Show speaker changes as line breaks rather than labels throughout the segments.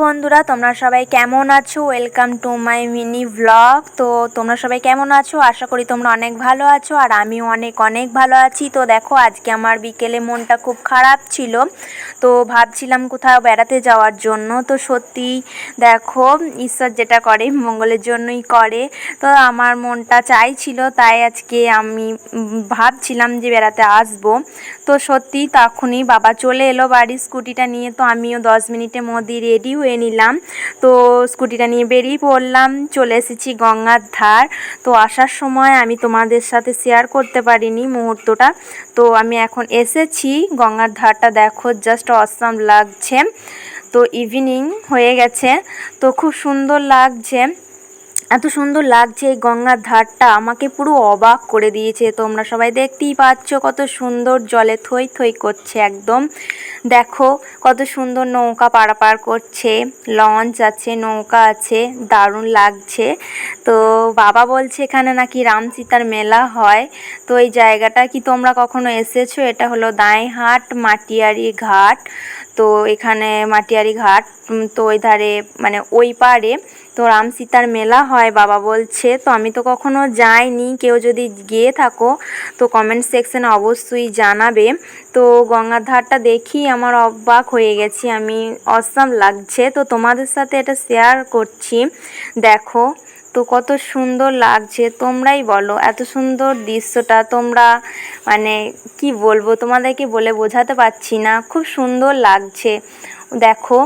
বন্ধুরা, তোমরা সবাই কেমন আছো? Welcome to my mini blog. তো তোমরা সবাই কেমন আছো? আশা করি তোমরা অনেক ভালো আছো, আর আমিও অনেক ভালো আছি। তো দেখো, আজকে আমার বিকেলে মনটা খুব খারাপ ছিল, তো ভাবছিলাম কোথাও বেড়াতে যাওয়ার জন্য। তো সত্যি দেখো, ঈশ্বর যেটা করে মঙ্গলের জন্যই করে। তো আমার মনটা চাইছিল, তাই আজকে আমি ভাবছিলাম যে বেড়াতে আসবো। তো সত্যি তখনই বাবা চলে এলো বাড়ির স্কুটিটা নিয়ে। তো আমিও 10 মিনিটের মধ্যে রেডি হয়ে নিলাম। তো স্কুটিটা নিয়ে বেরিয়ে পড়লাম, চলে এসেছি গঙ্গার ধার। তো আসার সময় আমি তোমাদের সাথে শেয়ার করতে পারিনি মুহূর্তটা। তো আমি এখন এসেছি গঙ্গার ধারটা, দেখো জাস্ট অসাম লাগছে। তো ইভিনিং হয়ে গেছে, তো খুব সুন্দর লাগছে। এত সুন্দর লাগছে এই গঙ্গার ধারটা, আমাকে পুরো অবাক করে দিয়েছে। তোমরা সবাই দেখতেই পাচ্ছ কত সুন্দর জলে থই থই করছে একদম। দেখো কত সুন্দর নৌকা পারাপার করছে, লঞ্চ আছে, নৌকা আছে, দারুণ লাগছে। তো বাবা বলছে এখানে নাকি রাম সীতার মেলা হয়। তো এই জায়গাটা কি তোমরা কখনো এসেছো? এটা হলো দাঁইহাট মাটিয়ারি ঘাট। তো এখানে মাটিয়ারি ঘাট, তো ওই ধারে মানে ওই পারে তো রাম সীতার মেলা হয় বাবা বলছে। তো আমি তো কখনো যাইনি, কেউ যদি গিয়ে থাকো তো কমেন্ট সেকশনে অবশ্যই জানাবে। তো গঙ্গার ধারটা দেখি আমার অবাক হয়ে গেছি আমি, অসাম লাগছে। তো তোমাদের সাথে এটা শেয়ার করছি, দেখো তো কত সুন্দর লাগছে। তোমরাই বলো, এত সুন্দর দৃশ্যটা তোমরা মানে কি বলবো, তোমাদেরকে বলে বোঝাতে পারছি না, খুব সুন্দর লাগছে। দেখো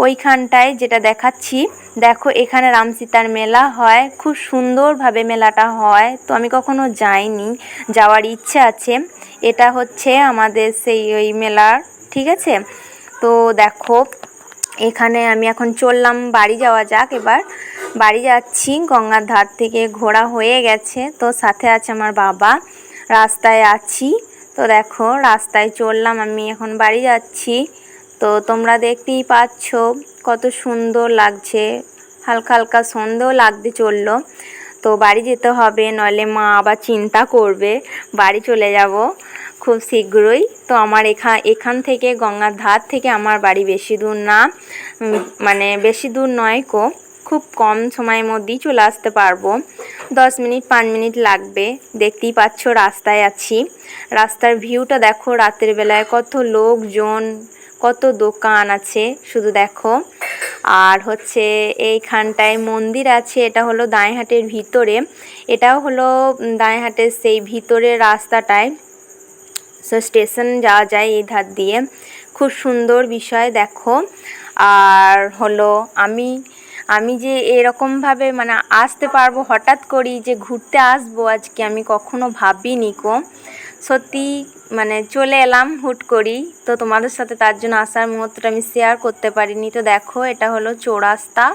ওইখানটায় যেটা দেখাচ্ছি, দেখো এখানে রাম সীতার মেলা হয়, খুব সুন্দরভাবে মেলাটা হয়। তো আমি কখনো যাইনি, যাওয়ার ইচ্ছে আছে। এটা হচ্ছে আমাদের সেই ওই মেলার, ঠিক আছে। তো দেখো এখানে আমি এখন চললাম, বাড়ি যাওয়া যাক এবার। বাড়ি যাচ্ছি, গঙ্গার ধার থেকে ঘোরা হয়ে গেছে। তো সাথে আছে আমার বাবা, রাস্তায় আছি। তো দেখো রাস্তায় চললাম, আমি এখন বাড়ি যাচ্ছি। তো তোমরা দেখতেই পাচ্ছ কত সুন্দর লাগছে, হালকা হালকা সন্দেহ লাগতে চললো। তো বাড়ি যেতে হবে, নইলে মা আবার চিন্তা করবে। বাড়ি চলে যাব খুব শীঘ্রই। তো আমার এখান থেকে গঙ্গার ধার থেকে আমার বাড়ি বেশি দূর না, মানে বেশি দূর নয় কো, খুব কম সময়ের মধ্যেই চলে আসতে পারবো। 10 মিনিট 5 মিনিট লাগবে। দেখতেই পাচ্ছ রাস্তায় আছি, রাস্তার ভিউটা দেখো, রাতের বেলায় কত লোকজন, কত দোকান আছে শুধু দেখো। আর হচ্ছে এইখানটায় মন্দির আছে, এটা হলো দাঁইহাটের ভিতরে, এটাও হলো দাঁইহাটের সেই ভিতরের রাস্তাটায়। স্টেশন যাওয়া যায় এই ধার দিয়ে, খুব সুন্দর বিষয় দেখো। আর হলো আমি যে এরকমভাবে মানে আসতে পারবো হঠাৎ করেই, যে ঘুরতে আসবো আজকে, আমি কখনো ভাবিনি কো। সত্যি মানে চলে এলাম হুট করেই। তো তোমাদের সাথে তার জন্য আসার মুহূর্তটা আমি শেয়ার করতে পারিনি। তো দেখো এটা হলো চৌরাস্তা,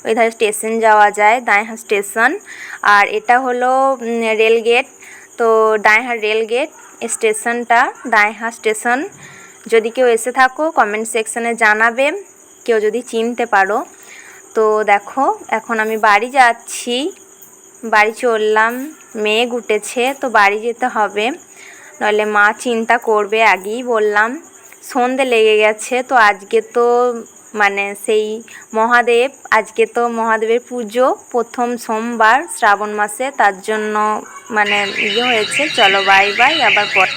ওই ধারে স্টেশন যাওয়া যায়, দাঁইহাট স্টেশন। আর এটা হলো রেলগেট। তো দাঁইহাট রেলগেট স্টেশনটা, দাঁইহাট স্টেশন। যদি কেউ এসে থাকো কমেন্ট সেকশনে জানাবে, কেউ যদি চিনতে পারো। তো দেখো এখন আমি বাড়ি যাচ্ছি, বাড়ি চললাম, মেঘ উঠেছে তো বাড়ি যেতে হবে, নইলে মা চিন্তা করবে। আগেই বললাম সন্ধে লেগে গেছে। তো আজকে তো মানে সেই মহাদেব, আজকে তো মহাদেবের পুজো, প্রথম সোমবার শ্রাবণ মাসে, তার জন্য মানে হয়েছে। চলো বাই বাই, আবার পর।